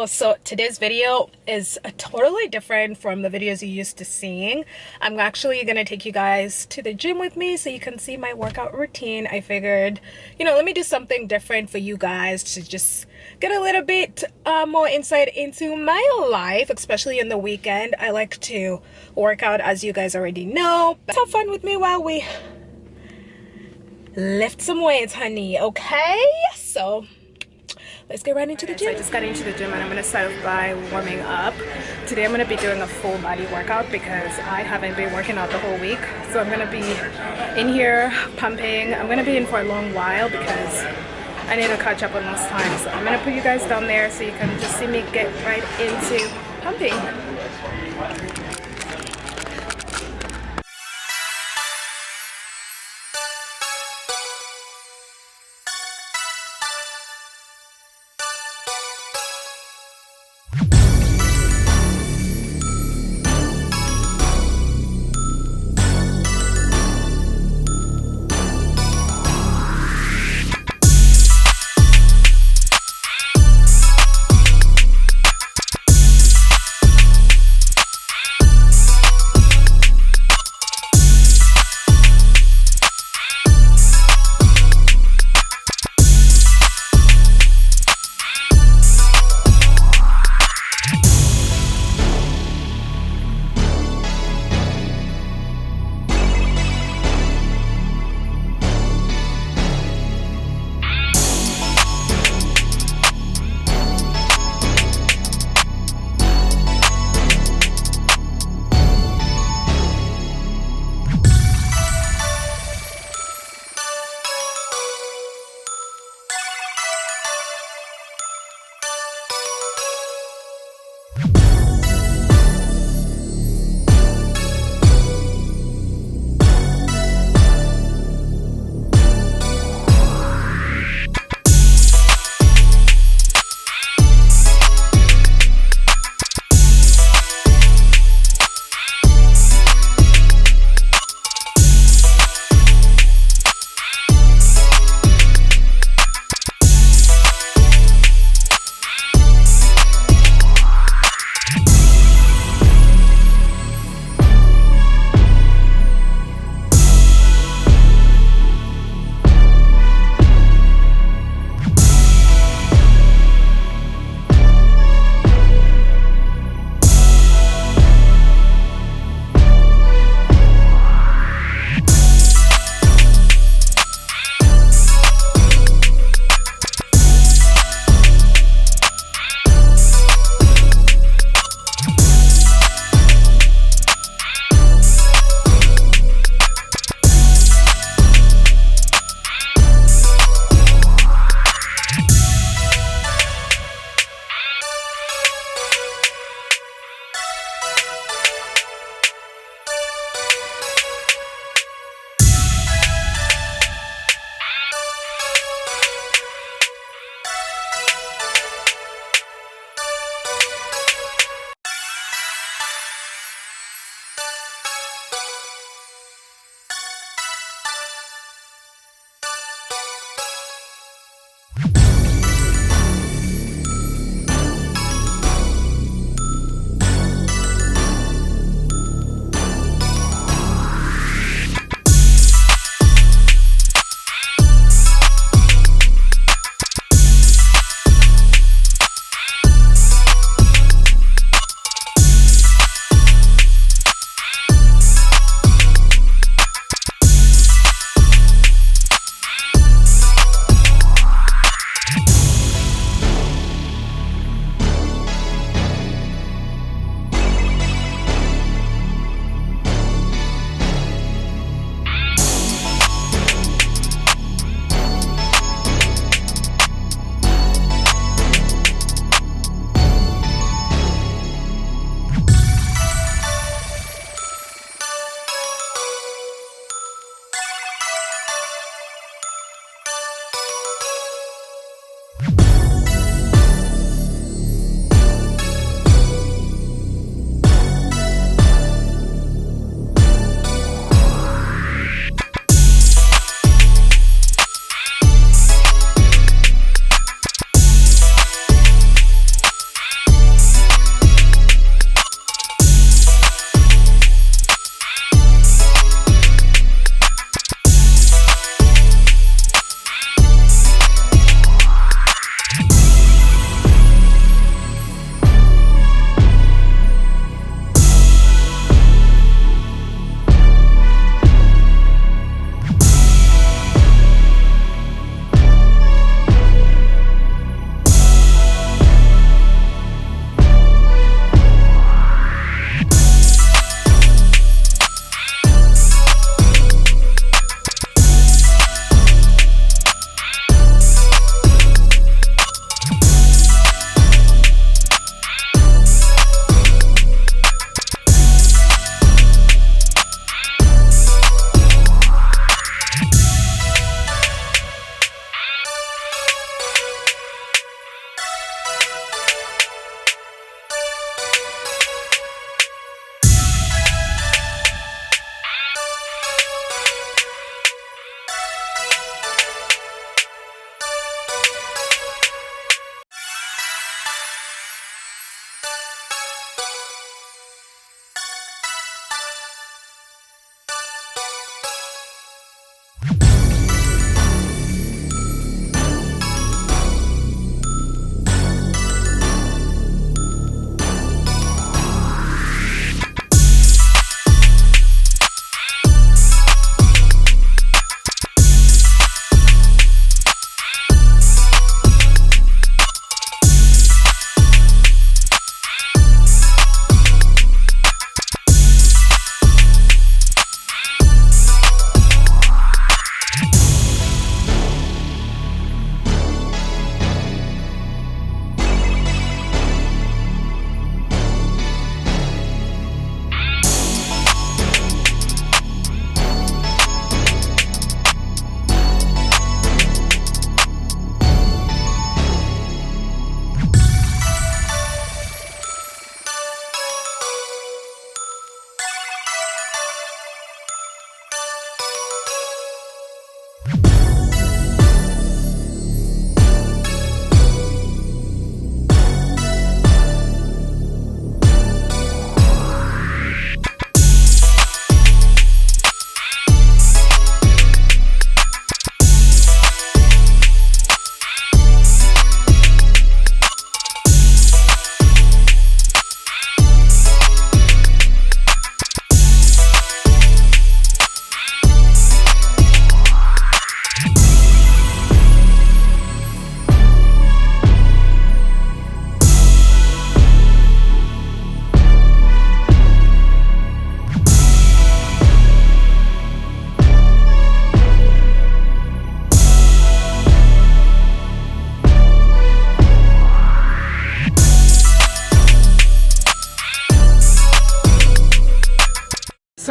y'all. So today's video is totally different from the videos you used to seeing. I'm actually gonna take you guys to the gym with me so you can see my workout routine. I figured, let me do something different for you guys to just get a little bit more insight into my life, especially in the weekend. I like to work out, as you guys already know. But have fun with me while we lift some weights, honey. Okay, so let's get right into the gym. So I just got into the gym and I'm going to start off by warming up. Today I'm going to be doing a full body workout because I haven't been working out the whole week. So I'm going to be in here pumping. I'm going to be in for a long while because I need to catch up on most time. So I'm going to put you guys down there so you can just see me get right into pumping.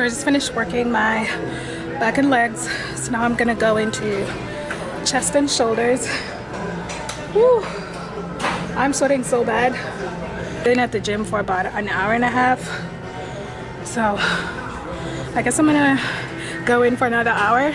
just finished working my back and legs, so now I'm gonna go into chest and shoulders. Woo. I'm sweating so bad. Been at the gym for about an hour and a half, so I guess I'm gonna go in for another hour.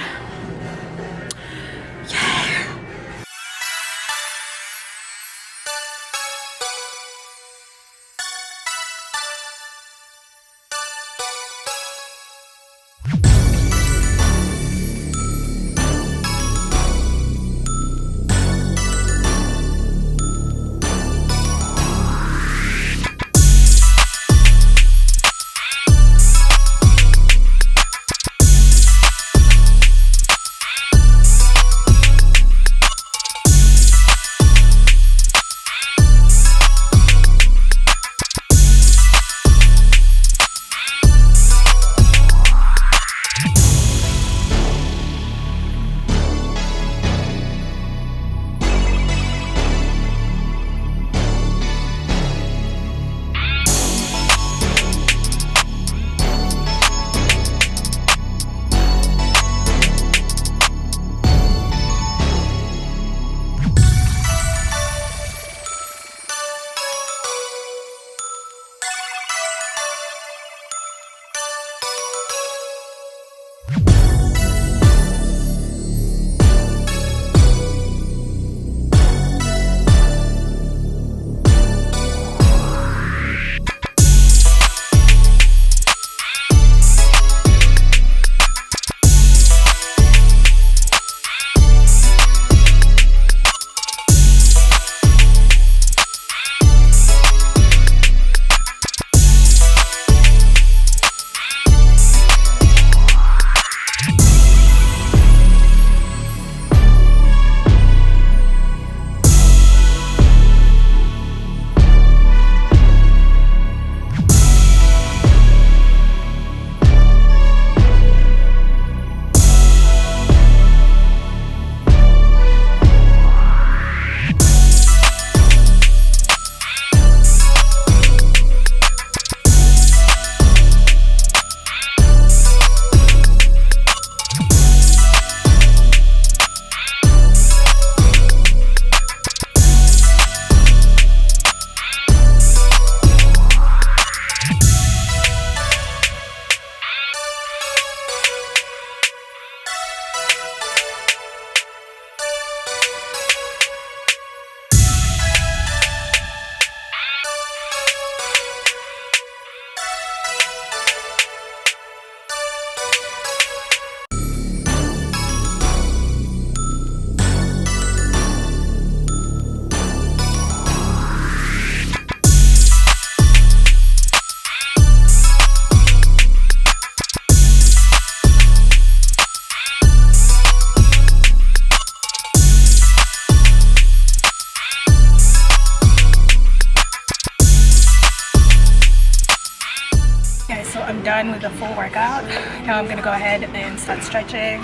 I'm done with the full workout. Now I'm gonna go ahead and start stretching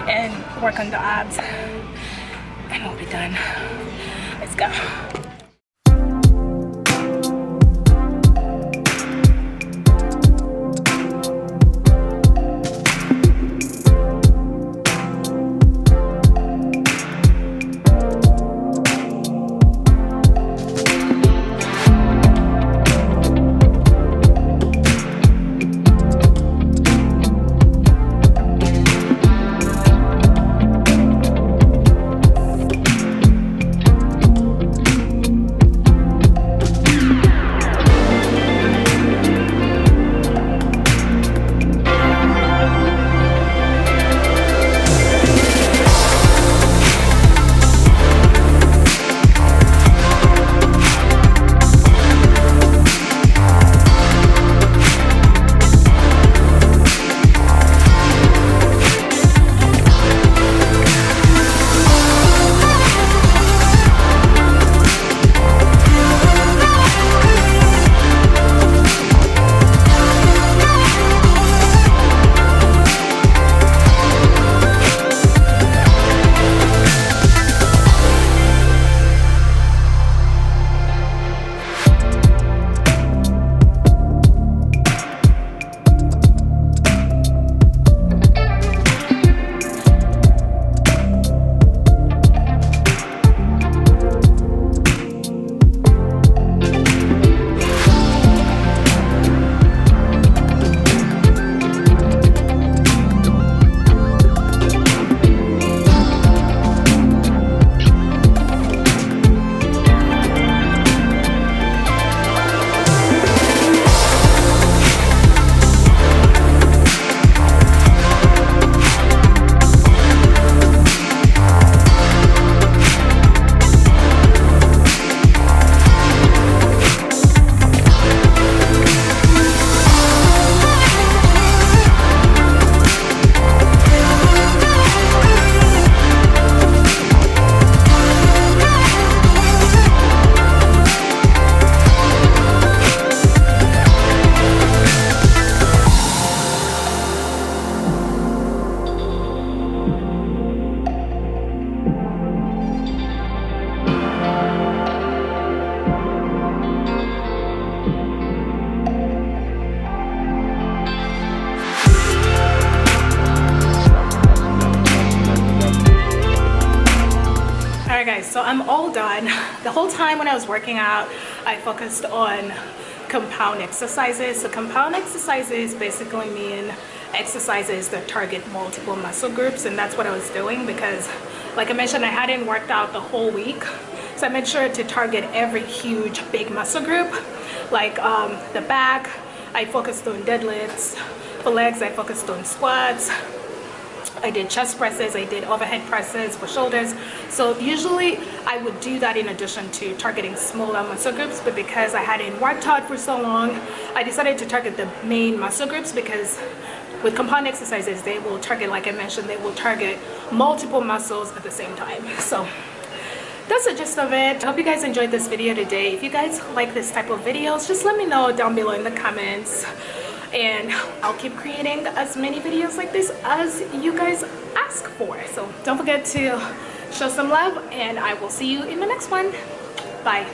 and work on the abs, and we'll be done. Let's go. guys, so I'm all done. The whole time when I was working out, I focused on compound exercises. So compound exercises basically mean exercises that target multiple muscle groups, and that's what I was doing because, like I mentioned, I hadn't worked out the whole week. So I made sure to target every huge big muscle group, like the back. I focused on deadlifts. For legs, I focused on squats. I did chest presses, I did overhead presses for shoulders. So usually I would do that in addition to targeting smaller muscle groups, but because I hadn't worked out for so long, I decided to target the main muscle groups, because with compound exercises, they will target, like I mentioned, they will target multiple muscles at the same time. So that's the gist of it. I hope you guys enjoyed this video today. If you guys like this type of videos, just let me know down below in the comments, and I'll keep creating as many videos like this as you guys ask for. So don't forget to show some love, and I will see you in the next one. Bye.